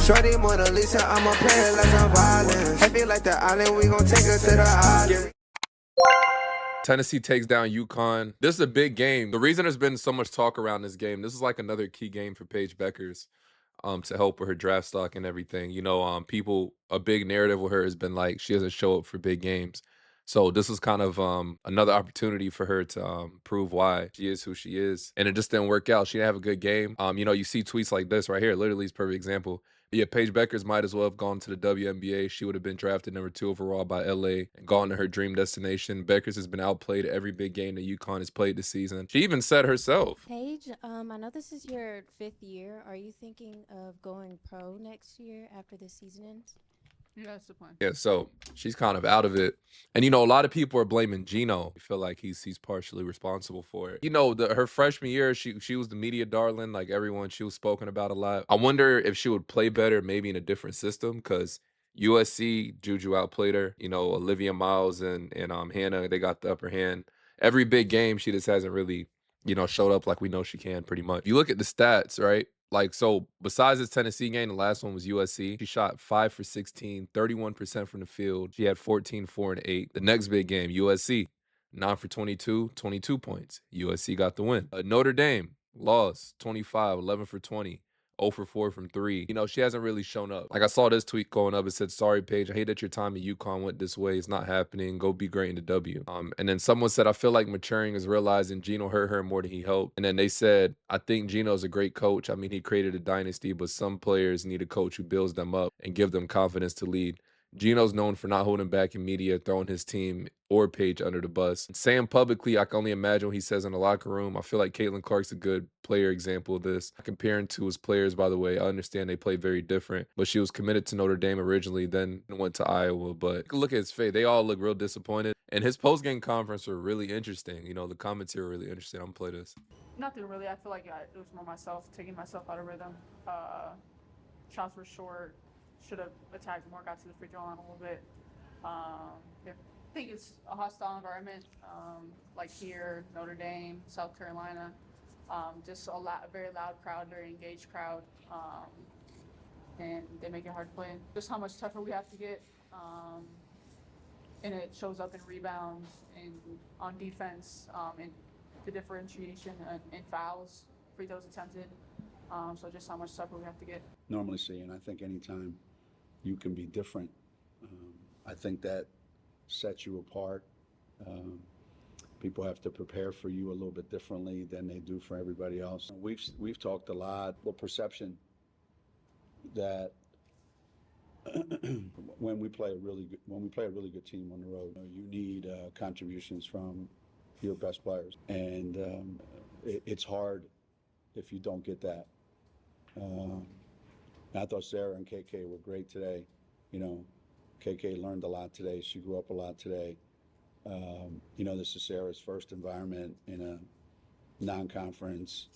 Shorty Mona Lisa, I'ma play her like I'm violent. I feel like the island, we gon' take her to the island. Tennessee takes down UConn. This is a big game. The reason there's been so much talk around this game, this is like another key game for Paige Bueckers to help with her draft stock and everything. You know, a big narrative with her has been like she doesn't show up for big games. So this was kind of another opportunity for her to prove why she is who she is. And it just didn't work out. She didn't have a good game. You know, you see tweets like this right here. Literally is a perfect example. Yeah, Paige Bueckers might as well have gone to the WNBA. She would have been drafted number 2 overall by LA and gone to her dream destination. Bueckers has been outplayed at every big game that UConn has played this season. She even said herself. Paige, I know this is your 5th year. Are you thinking of going pro next year after the season ends? Yeah, that's the plan. Yeah, so she's kind of out of it. And, you know, a lot of people are blaming Geno. I feel like he's partially responsible for it. You know, her freshman year, she was the media darling. Like, everyone, she was spoken about a lot. I wonder if she would play better maybe in a different system because USC, Juju outplayed her. You know, Olivia Miles and Hannah, they got the upper hand. Every big game, she just hasn't really, you know, showed up like we know she can pretty much. You look at the stats, right? Like, so besides this Tennessee game, the last one was USC. She shot 5 for 16, 31% from the field. She had 14, 4, and 8. The next big game, USC, 9 for 22, 22 points. USC got the win. Notre Dame lost 25, 11 for 20. 0 for 4 from 3. You know, she hasn't really shown up. Like, I saw this tweet going up. It said, sorry, Paige, I hate that your time at UConn went this way. It's not happening. Go be great in the W. And then someone said, I feel like maturing is realizing Geno hurt her more than he helped. And then they said, I think Geno's a great coach. I mean, he created a dynasty, but some players need a coach who builds them up and give them confidence to lead. Geno's known for not holding back in media, throwing his team or Paige under the bus. Saying publicly, I can only imagine what he says in the locker room. I feel like Caitlin Clark's a good player example of this. Comparing to his players, by the way, I understand they play very different, but she was committed to Notre Dame originally, then went to Iowa. But look at his face. They all look real disappointed. And his post-game conference were really interesting. You know, the comments here were really interesting. I'm going to play this. Nothing really. I feel like it was more myself, taking myself out of rhythm. Shots were short. Should have attacked more, got to the free throw line a little bit. Yeah. I think it's a hostile environment, like here, Notre Dame, South Carolina. Just a very loud crowd, very engaged crowd, and they make it hard to play. Just how much tougher we have to get, and it shows up in rebounds and on defense, and the differentiation and fouls, free throws attempted. So just how much tougher we have to get. Normalcy, and I think anytime you can be different, I think that sets you apart. People have to prepare for you a little bit differently than they do for everybody else. We've talked a lot. The perception that when we play a really good team on the road, you need contributions from your best players, and it's hard if you don't get that. I thought Sarah and KK were great today. You know, KK learned a lot today. She grew up a lot today. You know, this is Sarah's first environment in a non-conference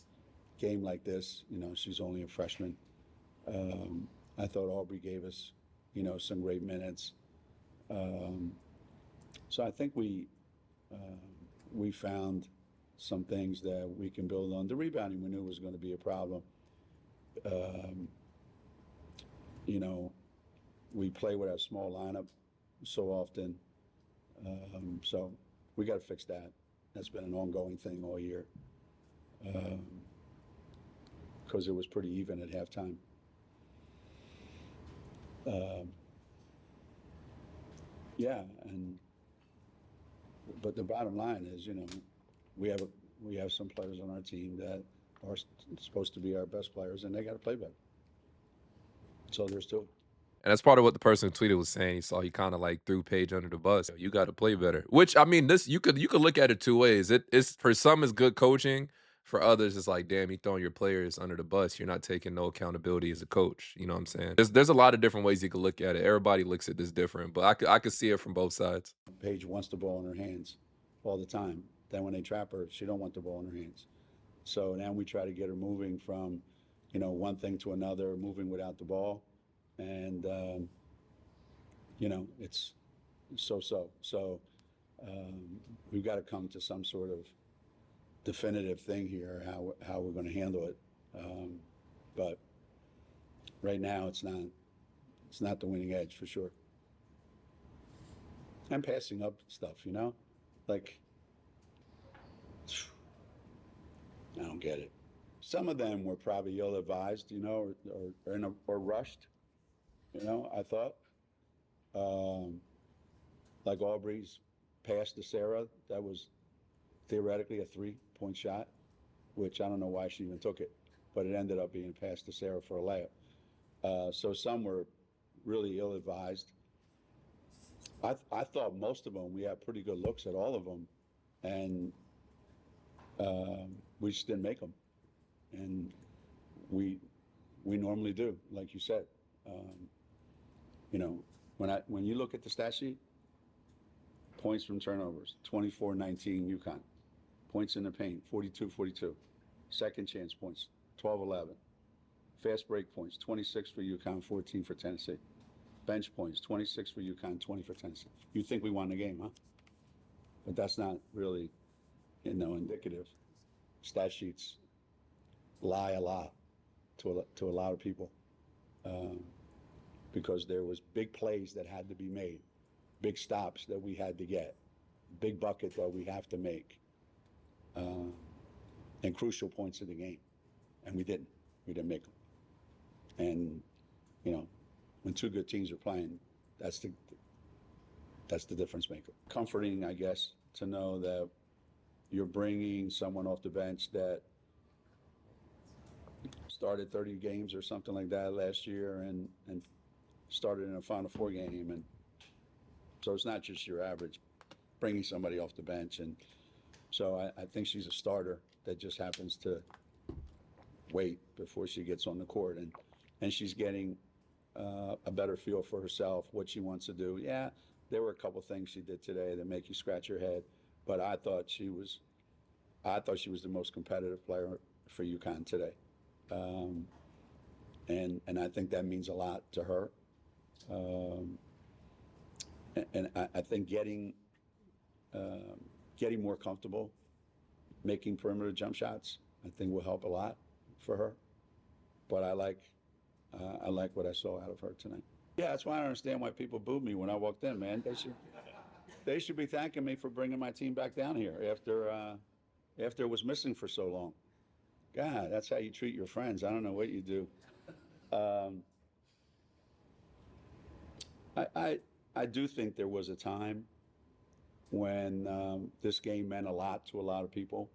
game like this. You know, she's only a freshman. I thought Aubrey gave us, you know, some great minutes. So I think we found some things that we can build on. The rebounding we knew was going to be a problem. You know, we play with our small lineup so often. So we got to fix that. That's been an ongoing thing all year. Because it was pretty even at halftime. Yeah, but the bottom line is, you know, we have some players on our team that are supposed to be our best players, and they got to play better. So there's two. And that's part of what the person who tweeted was saying. He saw he kind of like threw Paige under the bus. You got to play better. Which, I mean, this you could look at it two ways. It's for some it's good coaching. For others, it's like, damn, you throwing your players under the bus. You're not taking no accountability as a coach. You know what I'm saying? There's a lot of different ways you could look at it. Everybody looks at this different, but I could see it from both sides. Paige wants the ball in her hands all the time. Then when they trap her, she don't want the ball in her hands. So now we try to get her moving from, you know, one thing to another, moving without the ball. And, you know, it's so-so. So we've got to come to some sort of definitive thing here, how we're going to handle it. But Right now, it's not. It's not the winning edge for sure. And passing up stuff, like I don't get it. Some of them were probably ill-advised, or rushed. I thought, like Aubrey's pass to Sarah, that was theoretically a 3-point shot, which I don't know why she even took it, but it ended up being a pass to Sarah for a layup. So some were really ill-advised. I thought most of them, we had pretty good looks at all of them, and we just didn't make them. And we normally do, like you said. When you look at the stat sheet, points from turnovers, 24-19 UConn. Points in the paint, 42-42. Second chance points, 12-11. Fast break points, 26 for UConn, 14 for Tennessee. Bench points, 26 for UConn, 20 for Tennessee. You think we won the game, huh? But that's not really, indicative. Stat sheets lie a lot to a lot of people, because there was big plays that had to be made, big stops that we had to get, big bucket that we have to make, and crucial points in the game, and we didn't make them. And when two good teams are playing, that's the difference maker. Comforting, I guess, to know that you're bringing someone off the bench that started 30 games or something like that last year and started in a Final Four game. And so it's not just your average bringing somebody off the bench. And so I think she's a starter that just happens to wait before she gets on the court. And she's getting a better feel for herself, what she wants to do. Yeah, there were a couple things she did today that make you scratch your head, but I thought she was the most competitive player for UConn today. And I think that means a lot to her. And I think getting more comfortable making perimeter jump shots, I think will help a lot for her. But I like what I saw out of her tonight. Yeah, that's why I don't understand why people booed me when I walked in, man. They should be thanking me for bringing my team back down here after it was missing for so long. God, that's how you treat your friends. I don't know what you do. I do think there was a time when this game meant a lot to a lot of people.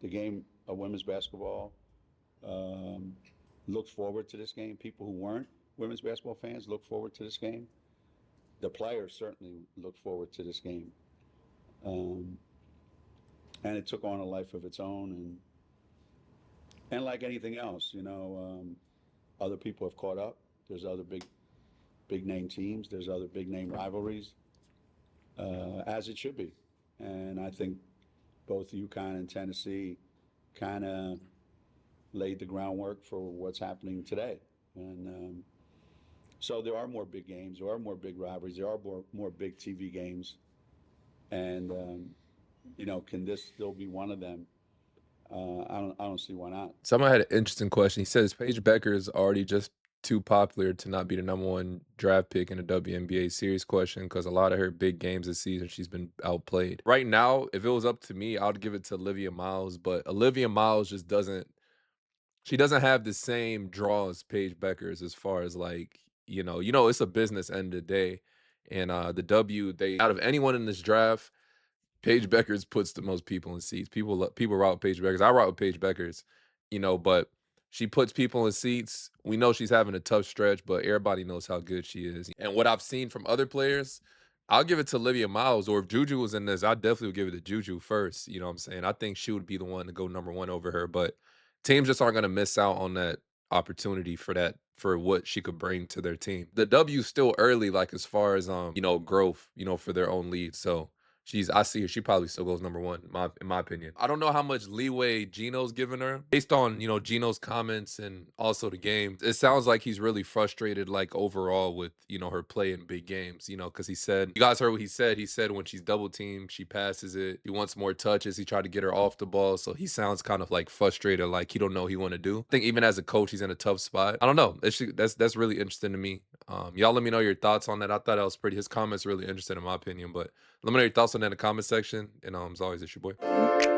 The game of women's basketball looked forward to this game. People who weren't women's basketball fans looked forward to this game. The players certainly looked forward to this game. And it took on a life of its own. And like anything else, other people have caught up. There's other big name teams. There's other big name rivalries, as it should be. And I think both UConn and Tennessee kind of laid the groundwork for what's happening today. And so there are more big games. There are more big rivalries. There are more big TV games. And, can this still be one of them? I don't see why not. Someone had an interesting question. He says Paige Bueckers already just too popular to not be the #1 draft pick in a WNBA series question, because a lot of her big games this season, she's been outplayed. Right now, if it was up to me, I'd give it to Olivia Miles, but Olivia Miles just doesn't have the same draw as Paige Bueckers as far as it's a business end of the day. And out of anyone in this draft, Paige Bueckers puts the most people in seats. People route Paige Bueckers. I route Paige Bueckers, but she puts people in seats. We know she's having a tough stretch, but everybody knows how good she is. And what I've seen from other players, I'll give it to Olivia Miles. Or if Juju was in this, I definitely would give it to Juju first. You know what I'm saying? I think she would be the one to go #1 over her. But teams just aren't going to miss out on that opportunity for what she could bring to their team. The W's still early, like as far as growth, for their own lead. So I see her. She probably still goes number one, in my opinion. I don't know how much leeway Geno's giving her based on, Geno's comments and also the game. It sounds like he's really frustrated, like overall with, her play in big games, because he said, you guys heard what he said. He said when she's double teamed, she passes it. He wants more touches. He tried to get her off the ball. So he sounds kind of like frustrated, like he don't know what he want to do. I think even as a coach, he's in a tough spot. I don't know. That's really interesting to me. Y'all let me know your thoughts on that. I thought that was his comments really interesting in my opinion, but let me know your thoughts on that in the comment section. And as always, it's your boy.